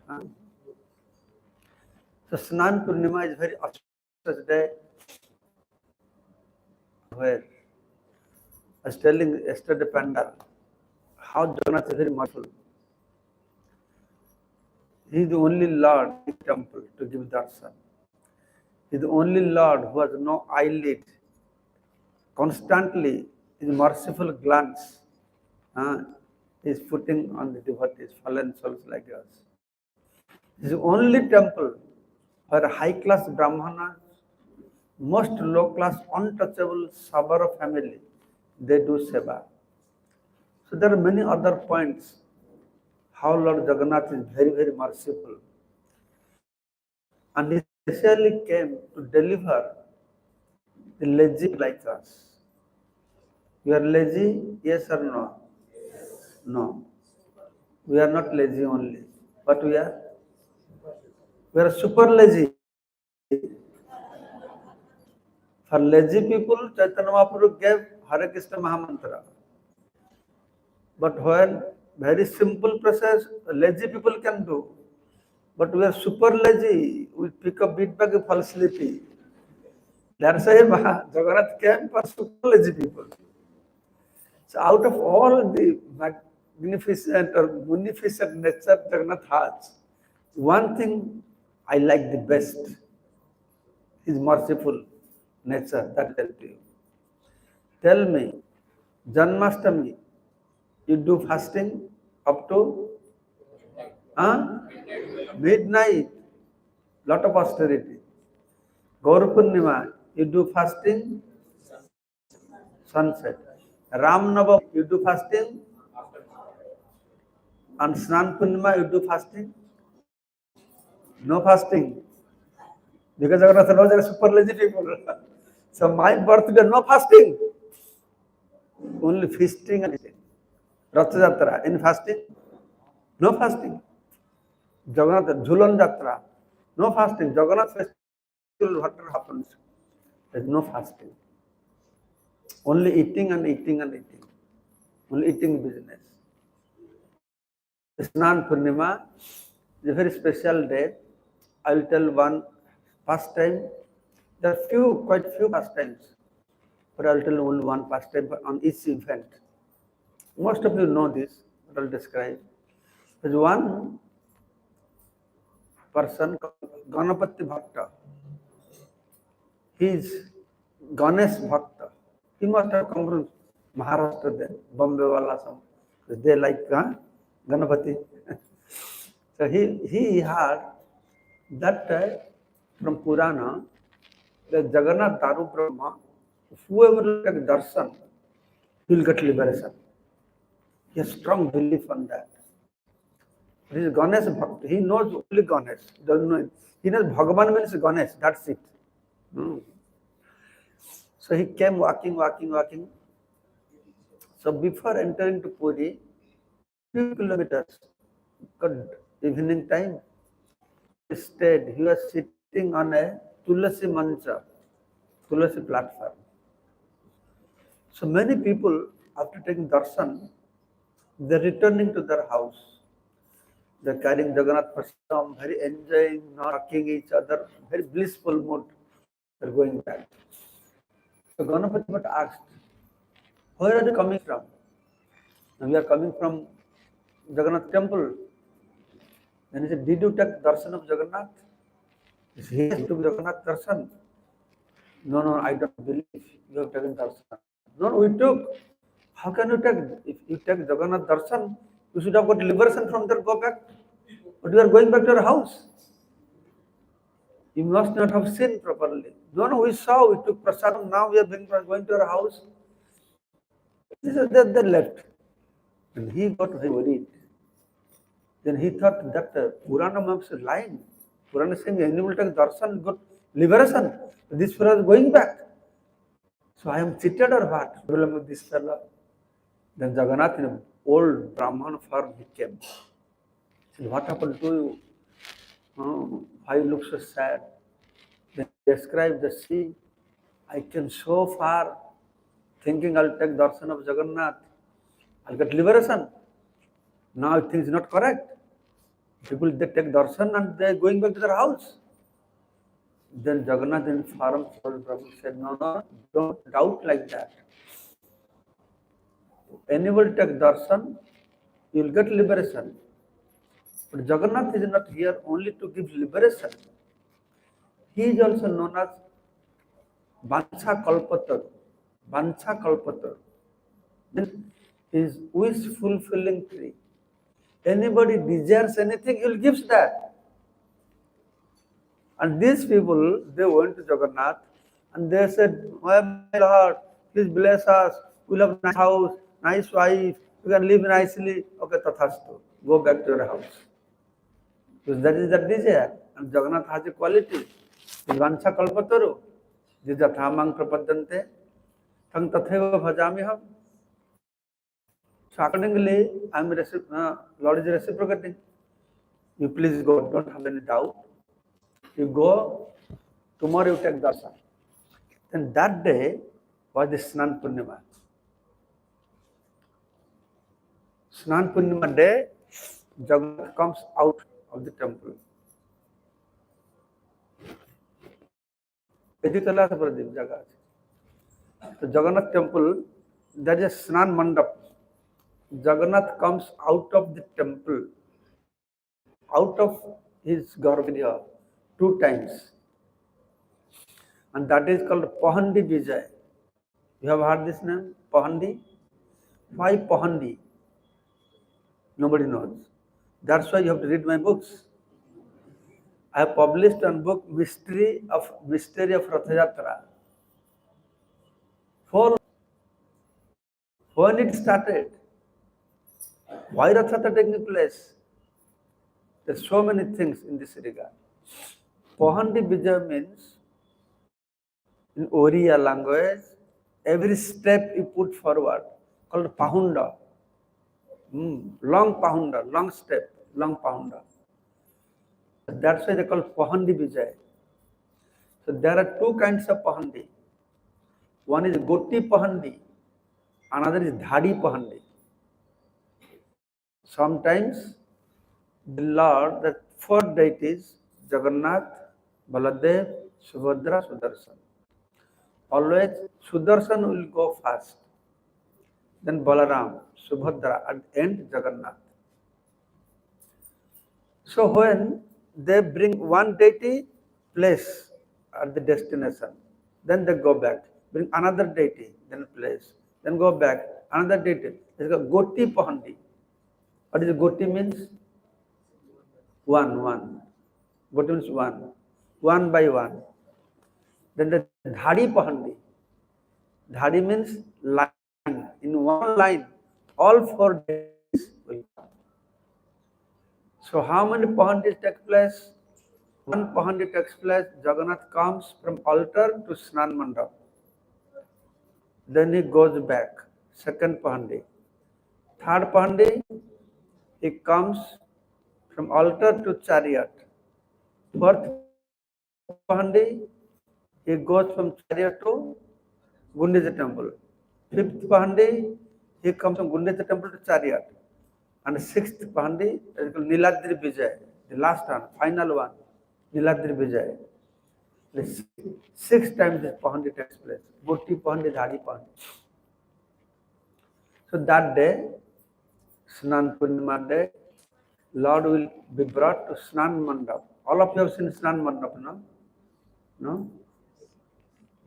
So Snan Purnima is very auspicious day where I was telling yesterday Pandal how Jagannath is very merciful. He is the only Lord in the temple to give darshan. He is the only Lord who has no eyelid. Constantly, his merciful glance is putting on the devotees, fallen souls like us. This is the only temple where high-class Brahmanas, most low-class, untouchable Sabara family, they do seva. So there are many other points how Lord Jagannath is very, very merciful. And he especially came to deliver the lazy like us. You are lazy, yes or no? No. We are not lazy only. But we are super lazy. For lazy people, Chaitanya Mahaprabhu gave Hare Krishna Mahamantra. But when very simple process, lazy people can do. But we are super lazy. We pick up beat bag and fall sleepy. That's why Jagannath came for super lazy people. So out of all the magnificent or munificent nature Jagannath has, one thing I like the best is merciful nature. That I tell to you. Tell me, Janmashtami, you do fasting up to midnight, lot of austerity. Gaur Purnima, you do fasting sunset. Ram Navami, you do fasting. And Snan Purnima, you do fasting. No fasting. Because Jagannath knows there are super lazy people. So my birthday, no fasting. Only feasting and eating. Ratha Jatra, in fasting? No fasting. Jagannath, Jhulan Jatra, no fasting. Jagannath festival, whatever happens, there is no fasting. Only eating and eating and eating. Only eating business. Snan Purnima is a very special day. I will tell one pastime. There are quite few pastimes, but I will tell only one pastime on each event. Most of you know this, but I will describe. There is one person called Ganapati Bhakta. He is Ganesh Bhakta. He must have come from Maharashtra then, Bombay wala some. They like Ganapati. So he had that from Purana, the Jagannath Daru Brahma, whoever takes darshan, he will get liberation. He has strong belief on that. He is Ganesh Bhakta. He knows only Ganesh. He doesn't know it. He knows Bhagavan means Ganesh. That's it. So he came walking. So before entering to Puri, few kilometers, good evening time, he was sitting on a Tulasi mancha, Tulasi platform. So many people, after taking darshan, they're returning to their house. They're carrying Jagannath Prasam, very enjoying, not talking each other, very blissful mood. They're going back. So Ganapati Bhatta asked, where are you coming from? And we are coming from Jagannath temple. Then he said, did you take darshan of Jagannath? He said, yes, I took Jagannath darshan. No, I don't believe you have taken darshan. No, we took. How can you take? If you take Jagannath darshan, you should have got liberation from there, go back. But you are going back to your house. You must not have seen properly. No, we saw, we took prasadam, now we are going to our house. They left. And he got very worried. Then he thought that Purana maps is lying. Purana is saying anyone will take darshan, got liberation. This fellow is going back. So I am cheated or what? Problem with this fellow. Then Jagannath in an old Brahman form he came. He said, what happened to you? Why you look so sad? Then he described the sea. I came so far thinking I'll take darshan of Jagannath. I'll get liberation. Now things not correct. People, they take darshan and they are going back to their house. Then Jagannath informed Prabhu, said, no, don't doubt like that. Anybody take darshan, you will get liberation. But Jagannath is not here only to give liberation. He is also known as Vancha Kalpatar. Vancha Kalpatar. Then he is wish fulfilling tree. Anybody desires anything, he will give that. And these people, they went to Jagannath and they said, my Lord, please bless us. We'll have a nice house, nice wife, you can live nicely. Okay, tathastu. Go back to your house. Because that is the desire. And Jagannath has a quality. Vancha kalpataru. Jijathamang prapadyante. Tang tatheva bhajamiham. So accordingly, Lord is reciprocating. You please go, don't have any doubt. You go, tomorrow you take darshan. Then that day was the Snan Purnima. Snan Purnima day, Jagannath comes out of the temple. So Jagannath temple, there is a Snan Mandap. Jagannath comes out of the temple, out of his Garbhagriha, 2 times. And that is called Pahandi Vijay. You have heard this name? Pahandi? Why Pahandi? Nobody knows. That's why you have to read my books. I have published one book, Mystery of Ratha Yatra. When it started, why Ratha Yatra taking place? There's so many things in this regard. Pahandi Vijay means, in Oriya language, every step you put forward, called Pahunda. Long Pahunda, long step, long Pahunda. That's why they call Pahandi Vijay. So there are 2 kinds of Pahandi. One is Goti Pahandi, another is Dhadi Pahandi. Sometimes the Lord, the 4 deities, Jagannath, Baladev, Subhadra, Sudarshan. Always Sudarshan will go first. Then Balaram, Subhadra, and end Jagannath. So when they bring one deity, place at the destination, then they go back. Bring another deity, then place, then go back, another deity. It's called Goti Pahandi. What is Goti means? One. Goti means one by one. Then the Dhadi Pahandi. Dhadi means line. In one line, all 4 deities will come. So how many Pahandis take place? One Pahandi takes place. Jagannath comes from altar to Snan Mandap. Then he goes back. Second Pahandi. Third Pahandi, he comes from altar to chariot. Fourth Pahandi, he goes from chariot to Gundicha temple. Fifth Pahandi, he comes from Gundicha temple to chariot. And 6th Pahandi is called Niladri Vijay, the last one, final one, Niladri Vijay. The 6 times this Pahandi takes place. Goti Pahandi, Dhadi Pahandi. So that day, Snan Purnima day, Lord will be brought to Snan Mandap. All of you have seen Snan Mandap, no? No?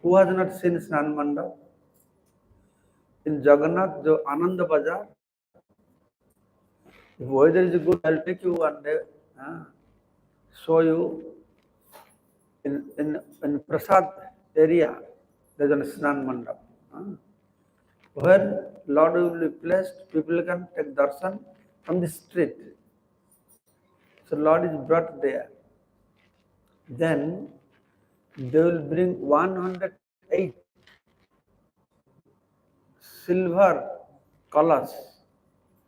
Who has not seen Snan Mandap? In Jagannath, the Ananda Bazaar, if weather is good, I'll take you one day, show you in Prasad area, there's a Snan Mandap. Where Lord will be placed, people can take darshan from the street. So Lord is brought there. Then they will bring 108 silver colors,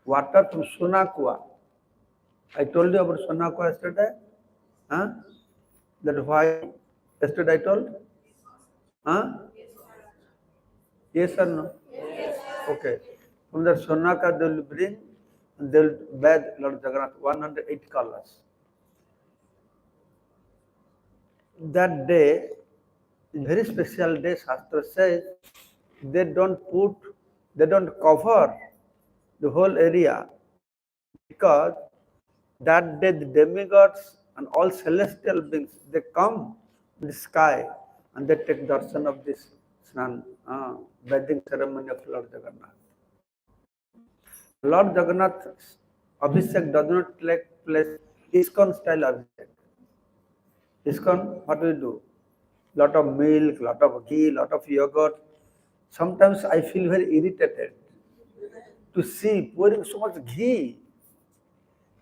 water from Sonakua. I told you about Sonakua yesterday. That why yesterday I told? Yes or no? Yes. Okay. From the Sonaka they will bring and they'll bathe Lord Jagannath 108 colors. That day, very special day, Shastra says, they don't cover the whole area, because that day the demigods and all celestial beings, they come in the sky and they take darshan of this snan, bathing ceremony of Lord Jagannath. Lord Jagannath's Abhishek does not take place ISKCON style Abhishek. ISKCON, what we do? Lot of milk, lot of ghee, lot of yogurt. Sometimes I feel very irritated to see pouring so much ghee.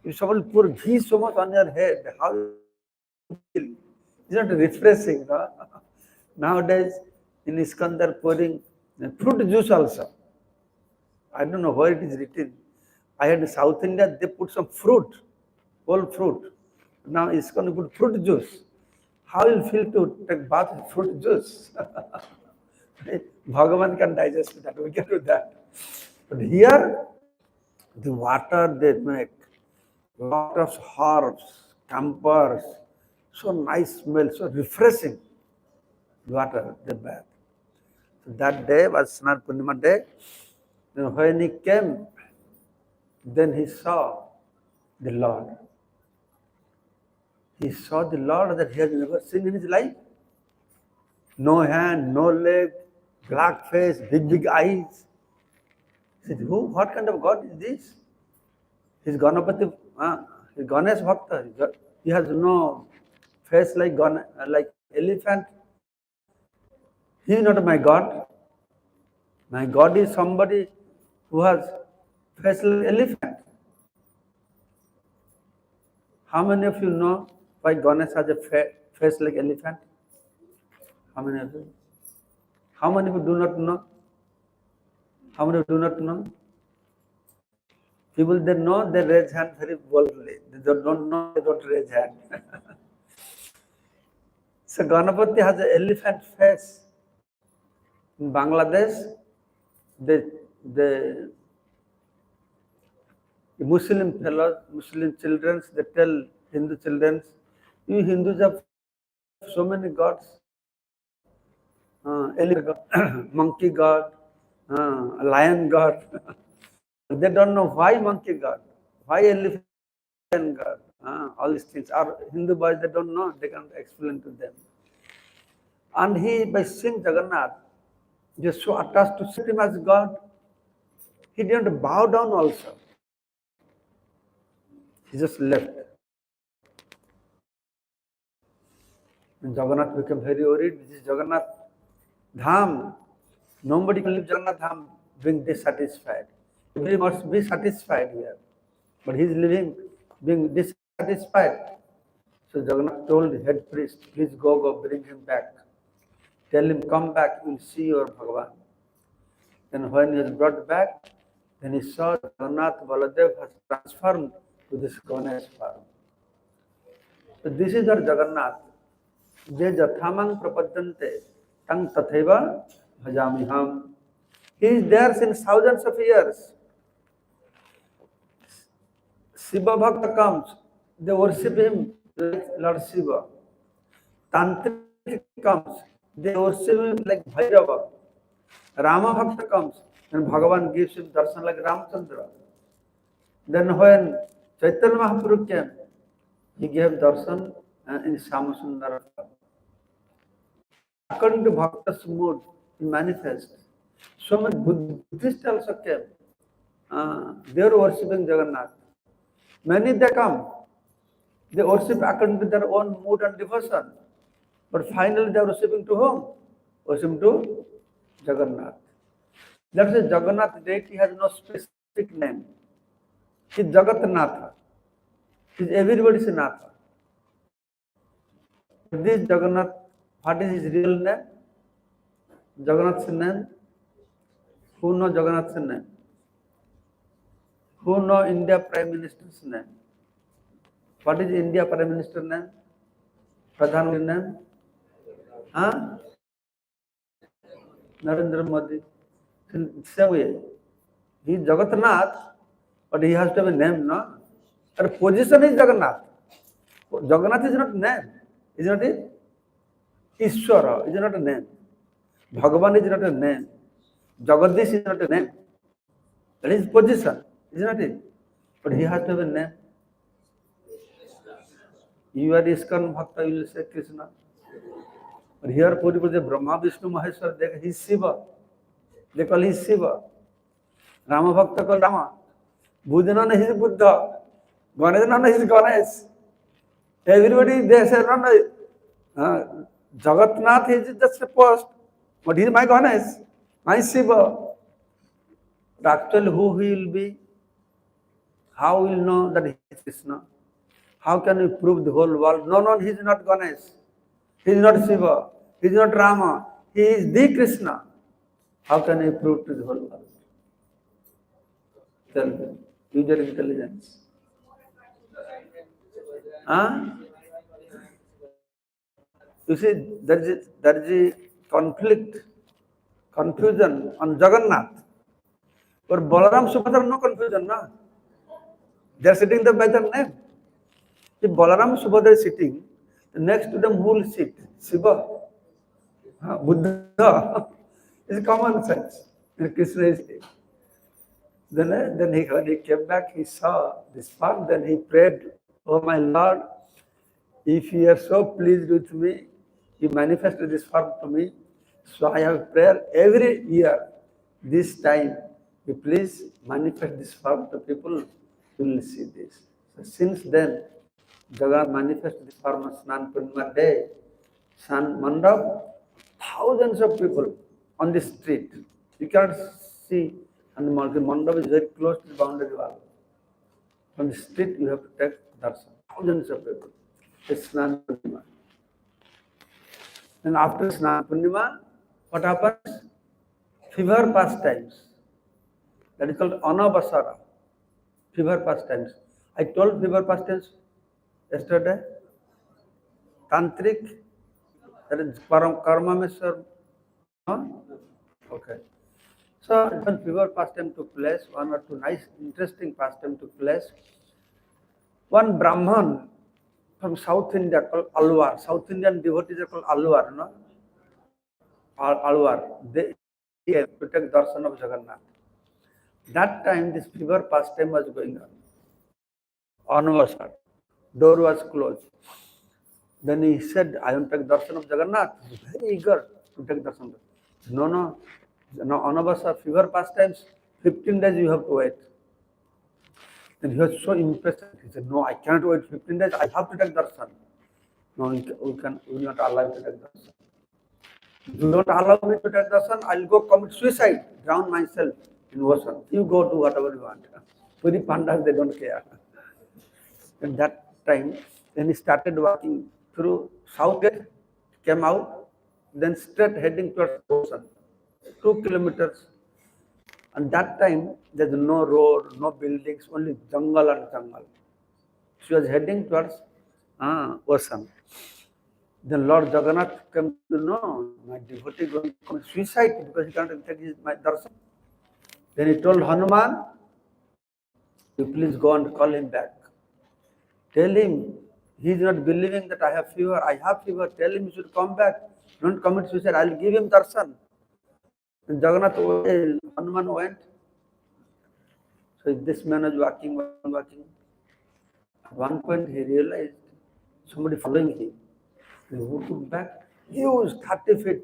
If someone pour ghee so much on your head, how you feel? It's not refreshing, no? Nowadays, in ISKCON, they're pouring fruit juice also. I don't know where it is written. I had in South India, they put some fruit, whole fruit. Now ISKCON put fruit juice. How will you feel to take bath with fruit juice? Bhagavan can digest that, we can do that. But here, the water they make, lot of herbs, campers, so nice smell, so refreshing water they bath. So that day was Snan Purnima day. Then when he came, then he saw the Lord. He saw the Lord that he has never seen in his life. No hand, no leg, black face, big eyes. He said, who? What kind of God is this? He's Ganapati, he's Ganesh Bhakta. He has no face like elephant. He is not my God. My God is somebody who has face like elephant. How many of you know why Ganesh has a face like elephant? How many of you? How many of you do not know? How many of you do not know? People, they know, they raise hand very boldly. They don't know, they don't raise hand. So Ganapati has an elephant face. In Bangladesh, the Muslim fellows, Muslim children, they tell Hindu children, you Hindus have so many gods. Elephant god, monkey god, lion god. They don't know why monkey god, why elephant god, all these things. Our Hindu boys, they don't know, they can't explain to them. And he, by seeing Jagannath, just so attached to see him as God, he didn't bow down also. He just left. And Jagannath became very worried. This is Jagannath Dham. Nobody can leave Jagannath Dham being dissatisfied. He must be satisfied here. But he is living being dissatisfied. So Jagannath told the head priest, please go, bring him back. Tell him, come back, you will see your Bhagavan. Then when he was brought back, then he saw Jagannath Baladev has transformed to this Ganesh form. So this is our Jagannath. Je jathamang prapadyante tang tatheva bhajamiham. He is there since thousands of years. Shiva Bhakta comes, they worship him like Lord Shiva. Tantric comes, they worship him like Bhairava. Rama Bhakta comes, and Bhagavan gives him darshan like Ramchandra. Then when Chaitanya Mahaprabhu came, he gave darshan in Shyamasundara. According to Bhakta's mood, he manifests. So many Buddhists also came. They were worshipping Jagannath. Many they come. They worship according to their own mood and devotion. But finally they are worshipping to whom? Worshipping to Jagannath. That's why Jagannath deity has no specific name. He is Jagatnatha. He is everybody's Natha. This Jagannath, what is his real name? Jagannath's name? Who knows Jagannath's name? Who knows India Prime Minister's name? What is India Prime Minister name? Pradhan Mantri's name? Narendra Modi. Same way. He is Jagatnath, But he has to have a name, no? But position is Jagannath. Jagannath is not a name. Is not it? Ishwara is not a name. Bhagavan is not a name. Jagadish is not a name. That is position, is not it? But he has to have a name. You are ISKCON Bhakta, you will say Krishna. But here, Puri Puri, Brahma, Vishnu, Maheshwar, he is Shiva. They call him Shiva. Rama Bhakta called Rama. Buddha is Buddha. Ganesh is Ganesh. Everybody, they say, no, Jagatnath is just a post. But he is my Ganesh, my Shiva. But actually, who he will be? How will know that he is Krishna? How can we prove the whole world? No, he is not Ganesh. He is not Shiva. He is not Rama. He is the Krishna. How can we prove to the whole world? Tell me. User intelligence. You see, there is a conflict, confusion on Jagannath. For Balaram, Subhadra, no confusion, no? They are sitting there by their name. If Balaram, Subhadra is sitting, next to them who will sit? Shiva, Buddha. It's common sense. And Krishna is there. Then when he came back, he saw this form, then he prayed, "Oh my Lord, if you are so pleased with me, you manifested this form to me. So I have prayer every year. This time, you please manifest this form to people who will see this." So since then, Jagannath manifested this form on Snan Purnima day. San Mandap, thousands of people on the street. You cannot see, and the Mandap is very close to the boundary wall. From the street, you have to take darshan. Thousands of people. It's Snan Purnima. And after Snan Purnima, what happens? Fever pastimes. That is called Anavasara. Fever pastimes. I told fever pastimes yesterday. Tantric. That is Karma Meshwar. No? Okay. So when fever pastime took place, one or two nice, interesting pastime took place. One Brahman from South India called Alwar. South Indian devotees are called Alwar, no? Alwar. They came to take darshan of Jagannath. That time this fever pastime was going on. Onwards, door was closed. Then he said, "I want to take darshan of Jagannath." He was very eager to take darshan. No, Anavasa fever pastimes, 15 days you have to wait. Then he was so impressed. He said, "No, I cannot wait 15 days. I have to take darshan." "No, we will not allow you to take darshan. If you don't allow me to take darshan, I'll go commit suicide, drown myself in ocean. You go do whatever you want." Puri Pandas, they don't care. At that time, then he started walking through South Gate, came out, then straight heading towards ocean. 2 kilometers. And that time, there's no road, no buildings, only jungle and jungle. She was heading towards ocean. Then Lord Jagannath came to know, my devotee going to commit suicide because he can't take my darshan. Then he told Hanuman, "You please go and call him back. Tell him he is not believing that I have fever. I have fever. Tell him he should come back. Don't commit suicide. I'll give him darshan." And Hanuman went. So this man was walking. At one point he realized somebody following him. He looked back. Huge 30 feet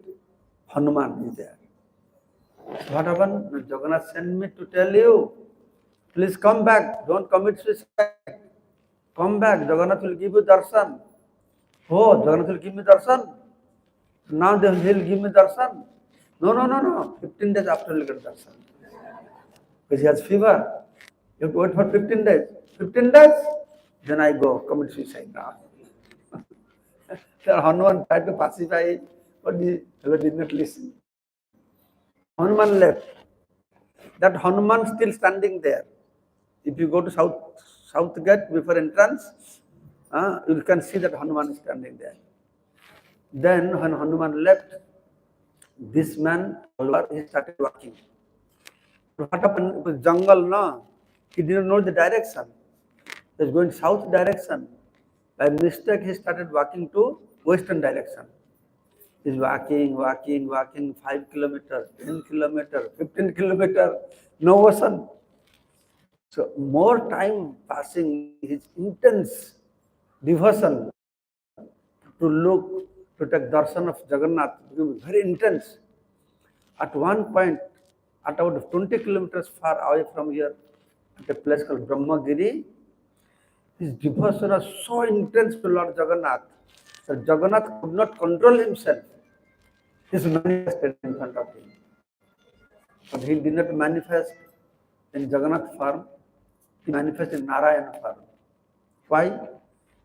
Hanuman is there. So what happened? Jagannath sent me to tell you, please come back. Don't commit suicide. Come back. Jagannath will give you darshan. Oh, Jagannath will give me darshan. Now he'll give me darshan. No. 15 days after he'll get darshan. Because he has fever. You have to wait for 15 days. 15 days? Then I go commit suicide now. So Hanuman tried to pacify, but he did not listen. Hanuman left. That Hanuman still standing there. If you go to South Gate before entrance, you can see that Hanuman is standing there. Then when Hanuman left, this man, he started walking. What happened? It was jungle, no? He didn't know the direction. He was going south direction. By mistake, he started walking to western direction. He's walking, 5 kilometers, 10 kilometers, 15 kilometers, no ocean. So more time passing, his intense devotion to look, to take darshan of Jagannath became very intense. At one point, at about 20 kilometers far away from here, at a place called Brahmagiri, his devotion was so intense to Lord Jagannath that Jagannath could not control himself. He manifested in front of him. But he did not manifest in Jagannath form, he manifested in Narayana form. Why?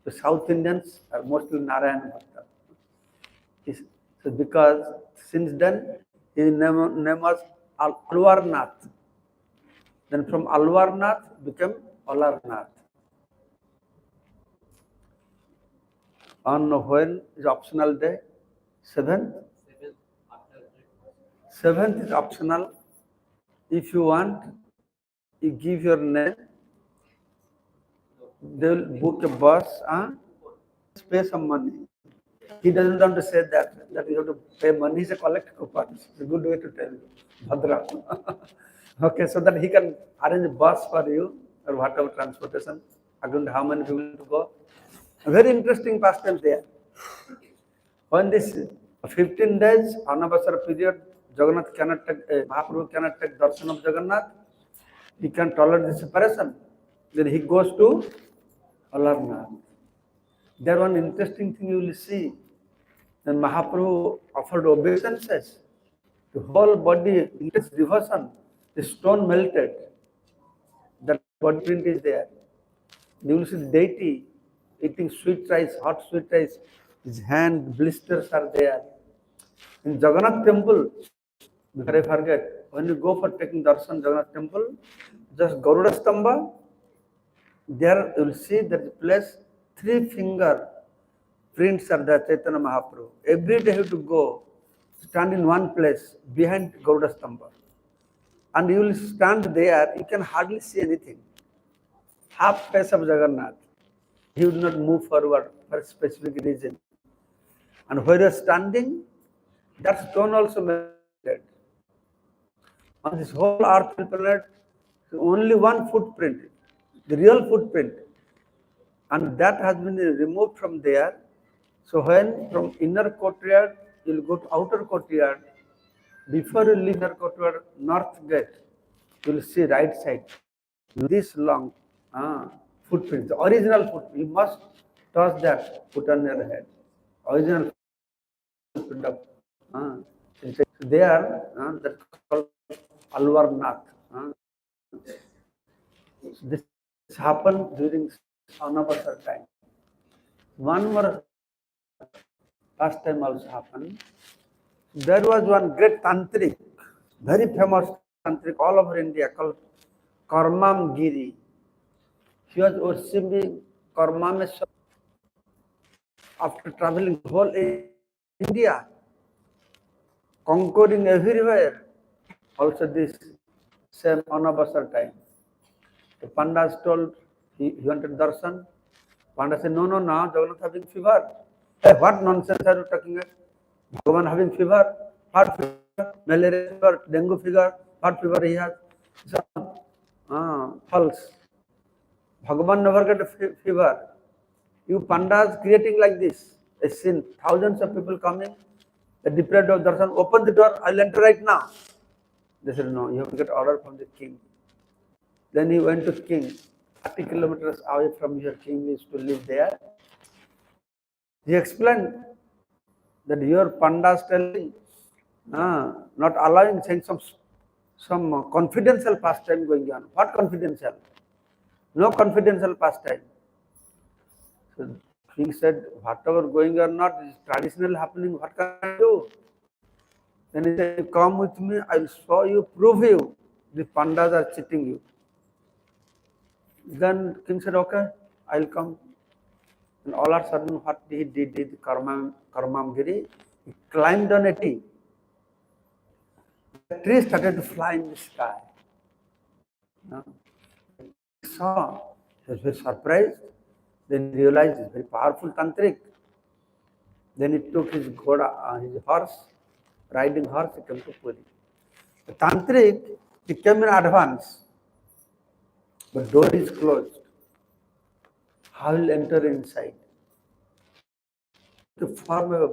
The South Indians are mostly Narayana Bhakta. So because since then his name was Alwarnath. Then from Alwarnath became Alarnath. On when is optional day? 7th? 7th is optional. If you want, you give your name. They will book a bus, pay some money. He doesn't want to say that you have to pay money. He's a collect coupons. It's a good way to tell you. Bhadra. Okay, so that he can arrange a bus for you or whatever transportation. According to how many people to go. A very interesting pastime there. When this 15 days, Anavasara period, Jagannath cannot take, Mahaprabhu cannot take darshan of Jagannath. He can tolerate the separation. Then he goes to Alarnath. There one interesting thing you will see. Then Mahaprabhu offered obeisances. The whole body, intense devotion, the stone melted. That body print is there. You will see the deity eating sweet rice, hot sweet rice. His hand blisters are there. In Jagannath temple, before I forget, when you go for taking darshan Jagannath temple, just Garuda Stamba, there you will see that the place 3 finger prints are there, Chaitanya Mahaprabhu. Every day you have to go, stand in one place behind Garuda Stamba. And you will stand there, you can hardly see anything. Half face of Jagannath. He would not move forward for a specific reason. And where you are standing, that stone also melted. On this whole earth planet, only one footprint, the real footprint. And that has been removed from there. So when from inner courtyard, you will go to outer courtyard. Before you leave inner courtyard, north gate, you will see right side. This long footprint, the original footprint. You must touch that, put on your head. Original footprint of there, that's called Alwarnath. So this happened during Anavasar time. One more last time also happened. There was one great tantric, very famous tantric all over India called Karmam Giri. He was worshipping Karmameswar after traveling whole India, conquering everywhere. Also this same Anavasar time. The Pandas told he wanted darshan. Panda said, no, Jagannath having fever. Hey, what nonsense are you talking about? Bhagavan having fever, what fever, malaria fever, dengue fever, what fever he has? So, false. Bhagavan never got a fever. You Pandas creating like this, a sin. Thousands of people coming, the deprived of darshan, open the door, I'll enter right now. They said, no, you have to get order from the king. Then he went to king. 30 kilometers away from here, king used to live there. He explained that your Pandas telling, not allowing, saying some confidential pastime going on. What confidential? No confidential pastime. So king said, whatever going on not is traditional happening, what can I do? Then he said, come with me, I will show you, prove you, the Pandas are cheating you. Then king said, okay, I'll come. And all of a sudden, what he did Karmamgiri, he climbed on a tree. The tree started to fly in the sky. saw, he was very surprised. Then he realized he's very powerful tantric. Then he took his ghoda, his horse, riding horse, he came to Puri. The tantric, he came in advance, but door is closed. How will enter inside? To form a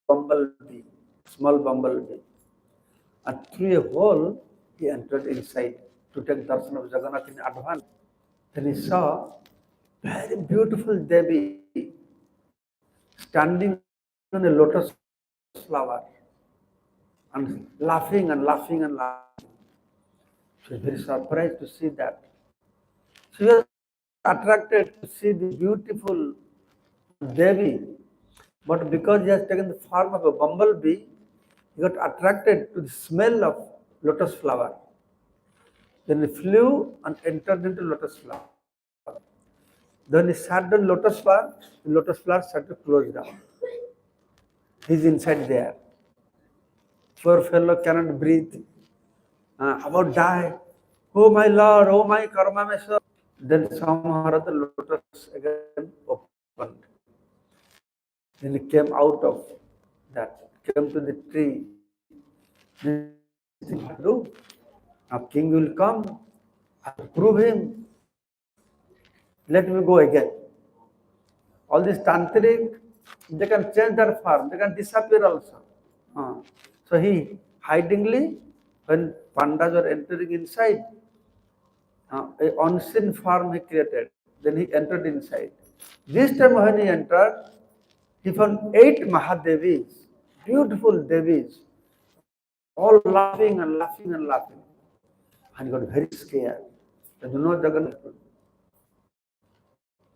bumblebee, small bumblebee. And through a hole, he entered inside to take darshan of Jagannath in advance. Then he saw very beautiful Devi standing on a lotus flower and laughing and laughing and laughing. She was very surprised to see that. She was attracted to see the beautiful Devi, but because he has taken the form of a bumblebee, he got attracted to the smell of lotus flower. Then he flew and entered into lotus flower. Then he sat on lotus flower, the lotus flower started to close down. He's inside there. Poor fellow cannot breathe, about die. Oh my Lord, oh my Karmameswar. Then somehow the lotus again opened. Then he came out of that, came to the tree. Then he said, now king will come, I will prove him. Let me go again. All these tantric, they can change their form, they can disappear also. So he hidingly, when pandas were entering inside, an unseen form he created. Then he entered inside. This time when he entered, he found 8 Mahadevis, beautiful Devis, all laughing and laughing and laughing. And he got very scared. There was no Jagannath.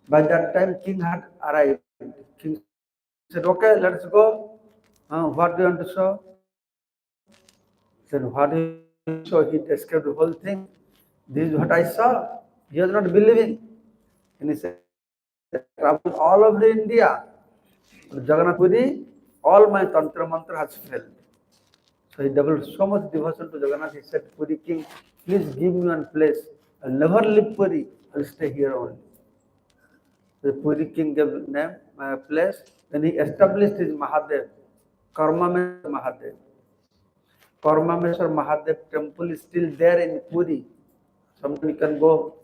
By that time, king had arrived. King said, okay, let's go. What do you want to show? He said, what do you show? He described the whole thing. This is what I saw. He was not believing. And he said, I traveled all over India. Jagannath Puri, all my tantra mantra has failed. So he developed so much devotion to Jagannath. He said, Puri king, please give me one place. I'll never leave Puri. I'll stay here only. The Puri king gave name, place. Then he established his Mahadev, Karmameswar Mahadev. Karmameswar Mahadev temple is still there in Puri. Sometime you can go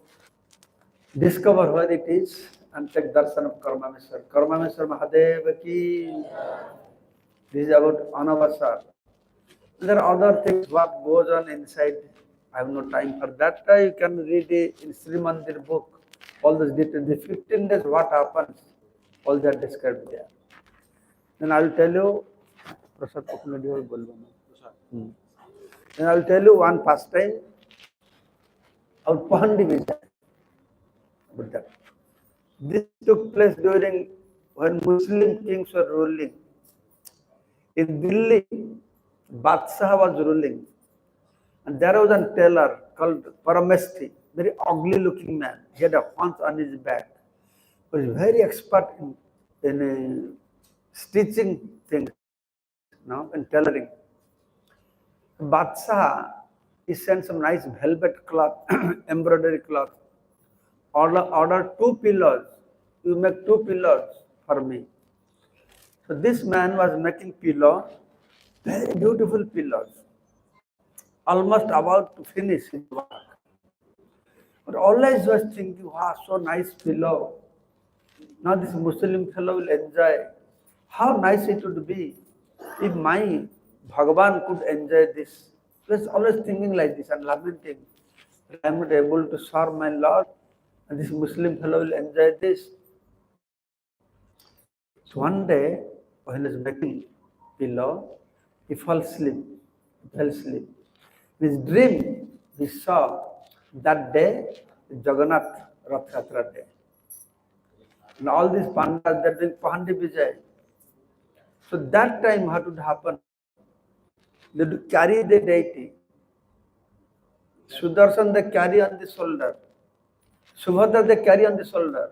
discover where it is and take darshan of Karmameswar. Karmameswar Mahadev ki. This is about Anavasar. There are other things what goes on inside. I have no time for that. You can read it in Sri Mandir book. All those details. The 15 days what happens, all that described there. Then I will tell you, then I will tell you one pastime of Pahandi Vijay. But that. This took place during when Muslim kings were ruling. In Delhi, Badshah was ruling. And there was a tailor called Paramesti, very ugly looking man. He had a horns on his back. He was very expert in stitching things, in tailoring. Badshah, he sent some nice velvet cloth, embroidery cloth. Order 2 pillows. You make 2 pillows for me. So this man was making pillow, very beautiful pillows, almost about to finish his work. But always was thinking, wow, so nice pillow. Now this Muslim fellow will enjoy. How nice it would be if my Bhagavan could enjoy this. He was always thinking like this and lamenting. I am not able to serve my Lord, and this Muslim fellow will enjoy this. So one day, when he was making pillow, he fell asleep. In his dream, he saw that day, Jagannath Rath Yatra day. And all these pandas, they're doing Pahandi Vijay. So that time, what would happen? They would carry the deity. Sudarshan they carry on the shoulder. Subhadra they carry on the shoulder.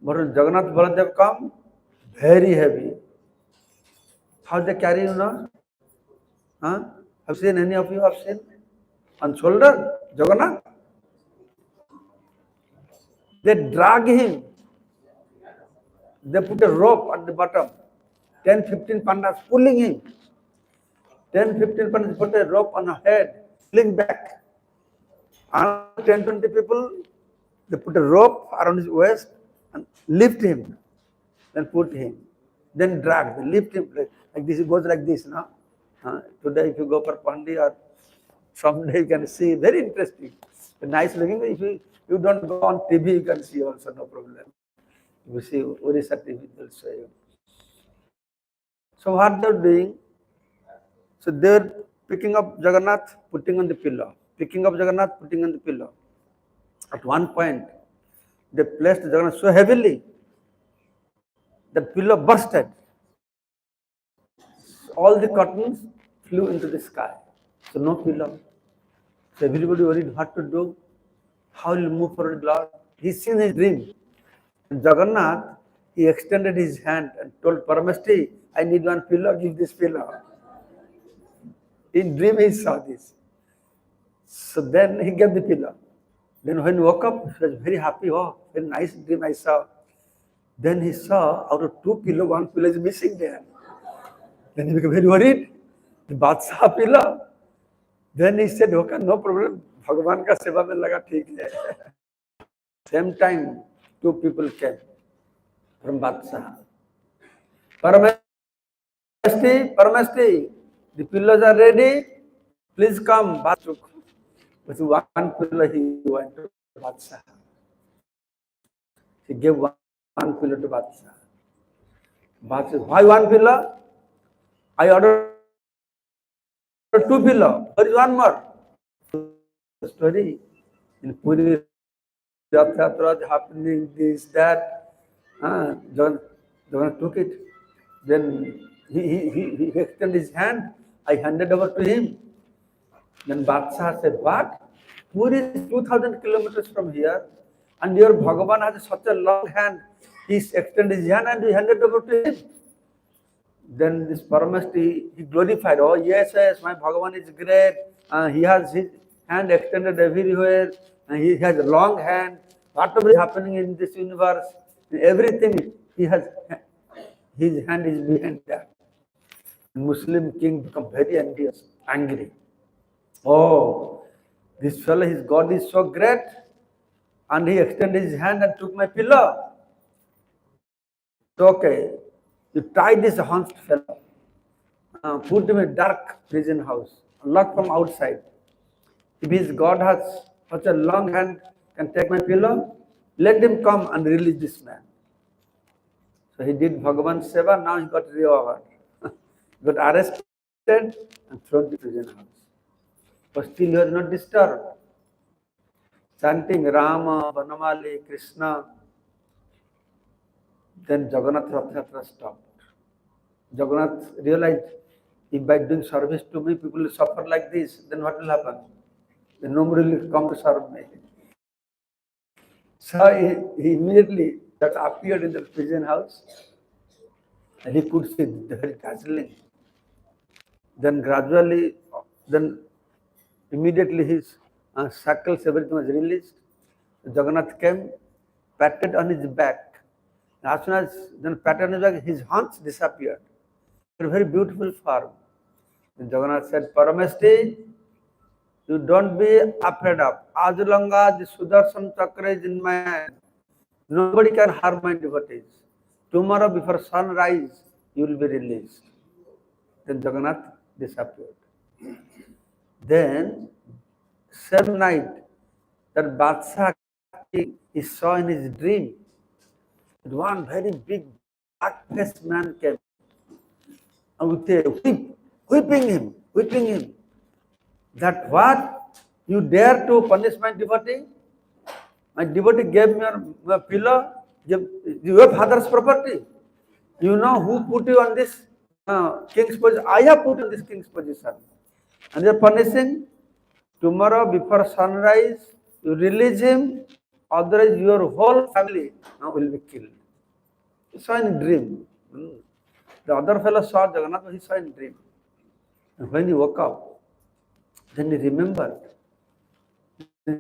But when Jagannath Baladev come, very heavy. How they carry, you know? Have seen, any of you have seen? On shoulder, Jagannath? They drag him. They put a rope at the bottom. 10, 15 pandas pulling him. 10, 15 pandas put a rope on her head, pulling back. Another 10, 20 people, they put a rope around his waist and lift him. Then put him. Then drag, they lift him like this. It goes like this, no? Today, if you go for Pandi or someday you can see, very interesting. Nice looking. If you don't go on TV, you can see also, no problem. You see, Orissa TV will show you. So what they're doing? So they're picking up Jagannath, putting on the pillow. Picking up Jagannath, putting on the pillow. At one point, they placed Jagannath so heavily that pillow bursted. All the curtains flew into the sky. So no pillow. So everybody worried what to do, how will move forward Lord. He's seen his dream. And Jagannath, he extended his hand and told Paramasti, I need one pillow, give this pillow. In dream he saw this. So then he gave the pillow. Then when he woke up, he was very happy. Oh, very nice dream I saw. Then he saw out of 2 pillows, 1 pillow is missing there. Then he became very worried. The Badshah pillow. Then he said, okay, no problem. Bhagavan ka seva mein laga, theek hai. Same time, 2 people came from Badshah. Paramasti, the pillows are ready. Please come. Badshah. With 1 pillow he went to Badshah. He gave 1 pillow to Badshah. Badshah, why 1 pillow? I ordered 2 pillows. There is 1 more. The story in Puri, Rath Yatra happening, this, that. John took it. Then he extended his hand. I handed over to him. Then Badshah said, what? Puri is 2,000 kilometers from here, and your Bhagavan has such a long hand. He extended his hand and he handed over to him. Then this Paramasti, he glorified, oh yes, my Bhagavan is great. He has his hand extended everywhere. He has a long hand. Whatever is happening in this universe, everything, his hand is behind that. Muslim king become very envious, angry. Oh, this fellow, his God is so great, and he extended his hand and took my pillow. So, okay, you tie this honest fellow, put him in a dark prison house, locked from outside. If his God has such a long hand, can take my pillow, let him come and release this man. So he did Bhagavan Seva, now he got reward. He got arrested and thrown to prison house. But still he was not disturbed. Chanting Rama, Vanamali, Krishna. Then Jagannath Rath Yatra stopped. Jagannath realized, if by doing service to me, people will suffer like this, then what will happen? Then nobody will come to serve me. So he immediately appeared in the prison house, and he could see the very dazzling. Then gradually, immediately his shackles, everything was released. Jagannath came, patted on his back. As soon as then patted on his back, his haunch disappeared. A very beautiful form. Then Jagannath said, Paramasti, you don't be afraid of. As long as the Sudarshan Chakra is in my hand, nobody can harm my devotees. Tomorrow before sunrise, you will be released. Then Jagannath disappeared. Then, same night, that Badshah he saw in his dream, that one very big black-faced man came and with a whip, whipping him. That what? You dare to punish my devotee? My devotee gave me your pillow, your father's property. You know who put you on this king's position? I have put you in this king's position. And you're punishing. Tomorrow before sunrise, you release him, otherwise your whole family will be killed. He saw in a dream. The other fellow saw Jagannath, but he saw in a dream. And when he woke up, then he remembered,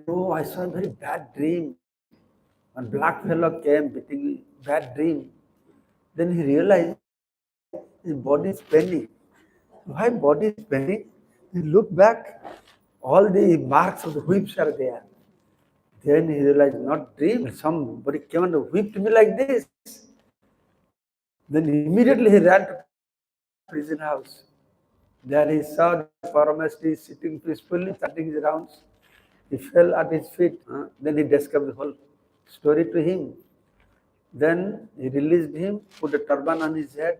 oh, I saw a very bad dream. One black fellow came beating bad dream. Then he realized his body is paining. Why body is paining? He looked back, all the marks of the whips are there. Then he realized, not dream, somebody came and whipped me like this. Then immediately he ran to prison house. There he saw the Paramasti sitting peacefully, chanting his rounds. He fell at his feet. Then he described the whole story to him. Then he released him, put a turban on his head,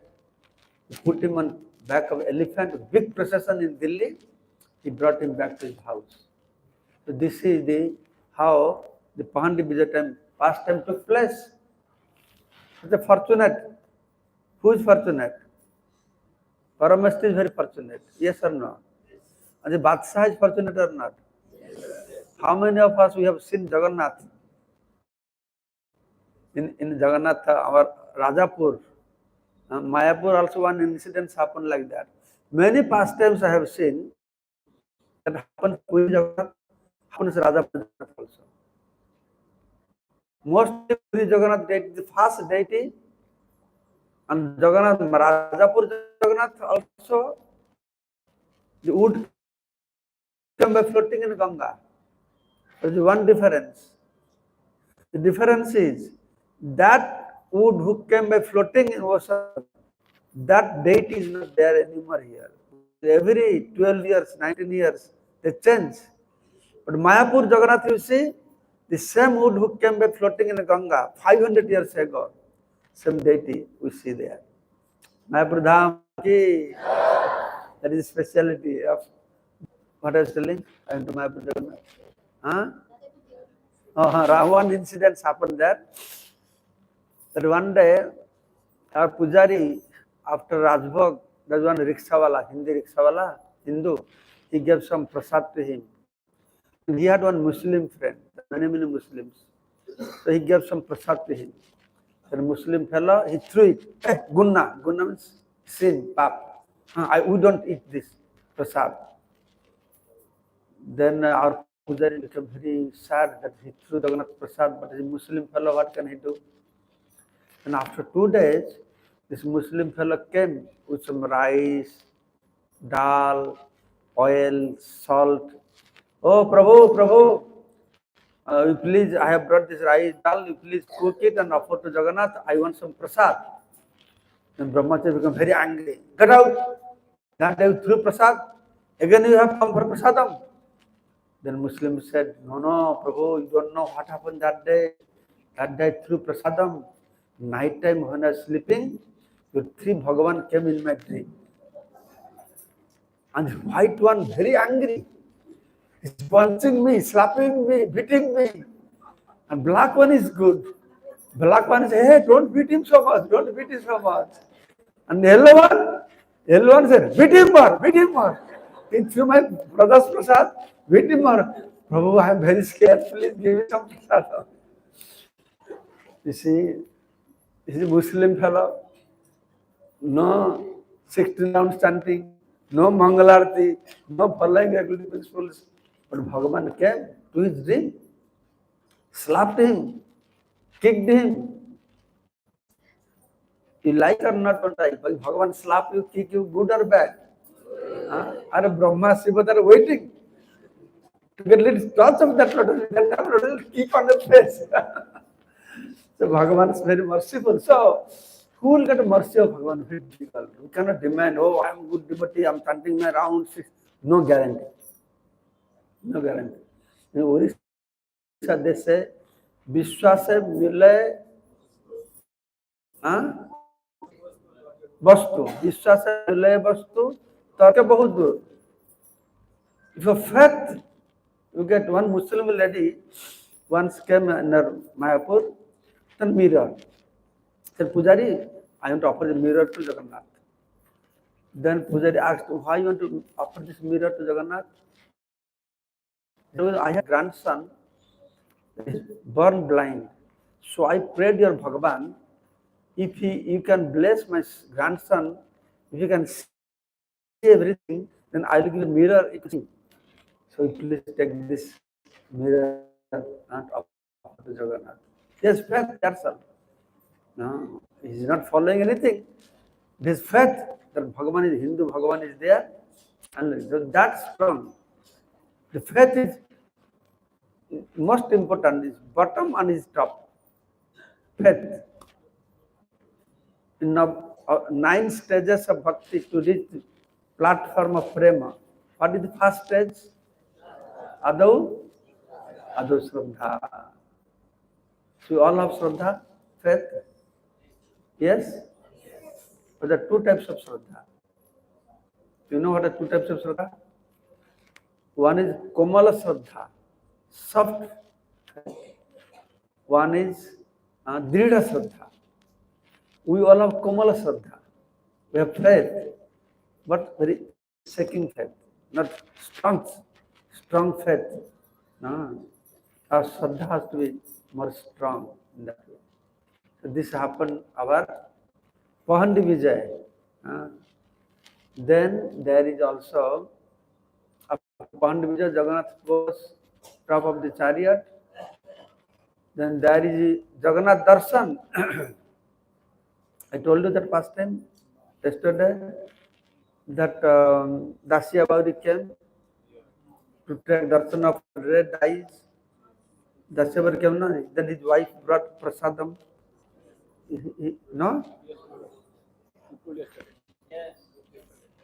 put him on back of elephant, big procession in Delhi. He brought him back to his house. So this is how the Pahandi Bija pastime took place. It's fortunate. Who is fortunate? Paramasti is very fortunate. Yes or no? And the Badshah is fortunate or not? How many of us we have seen Jagannath? In Jagannath, our Rajapur, Mayapur also one incident happened like that. Many pastimes I have seen that happens Puri Jagannath, happens Rajapur also. Mostly Puri Jagannath deity, the first deity, and Jagannath, Rajapur Jagannath also, the wood came by floating in Ganga. There is one difference. The difference is that wood who came by floating in ocean, that deity is not there anymore here. Every 12 years, 19 years, they change. But Mayapur Jagannath, you see, the same wood who came by floating in Ganga 500 years ago, same deity we see there. Mayapur Dham ki, that is the speciality of what I was telling. I went to Mayapur Jagannath. One incident happened there. That one day, our pujari, after Rajbhog, there's one rickshawala, Hindi rickshawala, Hindu, he gave some prasad to him. And he had one Muslim friend, many Muslims. So he gave some prasad to him. The Muslim fellow, he threw it. Gunna means sin, pap. We don't eat this prasad. Then our pujari became very sad that he threw Jagannath prasad, but the Muslim fellow, what can he do? And after 2 days, this Muslim fellow came with some rice, dal, oil, salt. Oh, Prabhu, you please, I have brought this rice, dal, you please cook it and offer to Jagannath. I want some prasad. Then Brahmachari became very angry. Get out! That day you threw prasad. Again you have come for prasadam. Then Muslim said, no, Prabhu, you don't know what happened that day. That day I threw prasadam. Night time when I was sleeping, your three Bhagavan came in my dream. And the white one very angry. He's punching me, slapping me, beating me. And black one is good. Black one is, hey, don't beat him so much, don't beat him so much. And the yellow one said, beat him more. He threw my brother's prasad, beat him more. Prabhu, I am very scared, please give me some prasad. You see, this is a Muslim fellow. No 16 rounds chanting, no Mangalarti, no following regular principles. But Bhagavan came to his dream, slapped him, kicked him. You like or not, but Bhagavan slap you, kick you, good or bad? Are Brahma, Shiva, they are waiting to get a little touch of that lotus. They have a little kick on the face. So Bhagavan is very merciful. So who will get the mercy of Bhagavan? Very difficult. We cannot demand, oh, I am good devotee, I am chanting my rounds. No guarantee. No guarantee. In Orissa, they say, Vishwas se mile vastu. Vishwas se mile vastu, tarke bahut dur. If you have faith, you get one Muslim lady once came in Mayapur, then mirror. Said, Pujari, I want to offer the mirror to Jagannath. Then Pujari asked, why you want to offer this mirror to Jagannath? Because I have a grandson that is born blind. So I prayed your Bhagavan, if you can bless my grandson, if you can see everything, then I will give a mirror. So please take this mirror and offer to Jagannath. He has faith, that's all. No, he is not following anything. This faith that Bhagavan is Hindu, Bhagavan is there, and that's strong. The faith is most important, is bottom and is top. Faith. In 9 stages of bhakti to reach the platform of prema. What is the first stage? Adau Shraddha. So all have Shraddha, faith? Yes? But there are 2 types of Shraddha. You know what are 2 types of Shraddha? One is Komala Shraddha, soft. One is Dridha Shraddha. We all have Komala Shraddha. We have faith, but very shaking faith, not strong faith. No. Our Shraddha has to be more strong in that way. So this happened our Pahandi Vijay. Then there is also Pahandi Vijay, Jagannath goes top of the chariot. Then there is Jagannath Darshan. I told you that past time, yesterday, that Dasya Bauri came to take darshan of red eyes. Dasya Bauri came, no? Then his wife brought prasadam. No?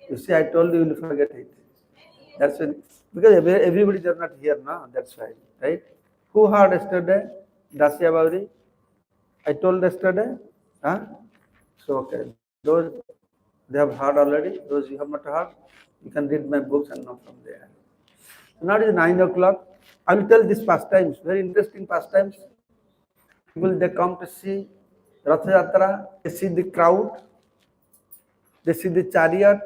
You see, I told you, you will forget it. That's when, because everybody is not here now, that's why, right? Who heard yesterday? Dasya Bauri? I told yesterday? Huh? So, okay. Those they have heard already, those you have not heard, you can read my books and know from there. Now it is 9 o'clock. I will tell these pastimes, very interesting pastimes. People, they come to see Ratha Yatra, they see the crowd, they see the chariot,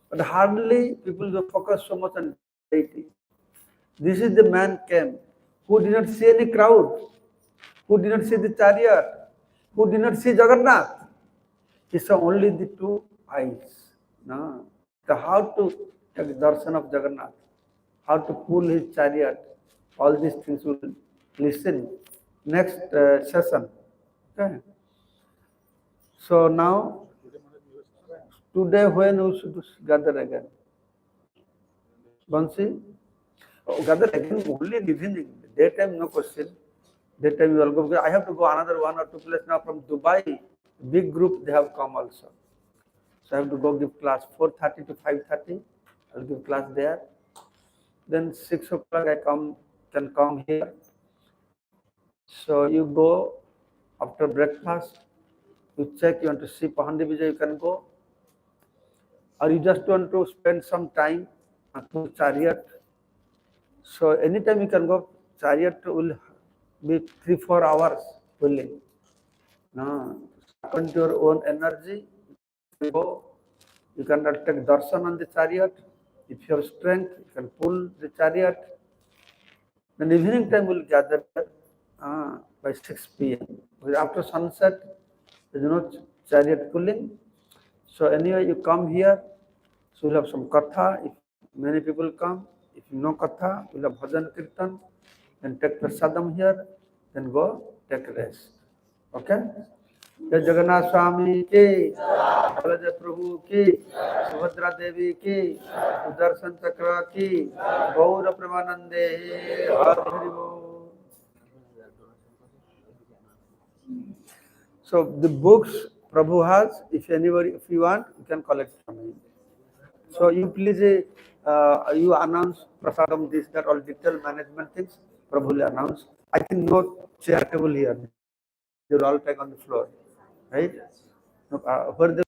but hardly people will focus so much on deity. This is the man came who did not see any crowd, who did not see the chariot, who did not see Jagannath. He saw only the 2 eyes. No. So how to take darshan of Jagannath, how to pull his chariot, all these things will listen next session. Okay. So now, today when we should gather again? Bansi? Oh, gather again only in the evening. Daytime, no question. Daytime you will go. Because I have to go another 1 or 2 places now from Dubai. Big group, they have come also. So I have to go give class 4:30 to 5:30. I'll give class there. Then 6 o'clock I can come here. So you go after breakfast. You check, you want to see Pahandi Vijay, you can go. Or you just want to spend some time to chariot. So anytime you can go. Chariot will be 3-4 hours pulling. No. According to your own energy, you go. You cannot take darshan on the chariot. If you have strength, you can pull the chariot. Then evening time will gather by 6 p.m. After sunset, there is no chariot pulling. So anyway, you come here. So you'll have some katha. If many people come, if you know katha, you'll have bhajan kirtan. Then take prasadam here. Then go take rest. Okay? जय जगन्नाथ स्वामी की, बलदेव प्रभु की, सुभद्रा देवी की, सुदर्शन चक्र की, गौर प्रेमानंदे, हरि बोल. So the books Prabhu has, if anybody, if you want, you can collect from him. So you please, you announce prasadam, this, that, all detailed management things. Prabhu will announce. I think no chair table here. They will all take on the floor. Right? Where the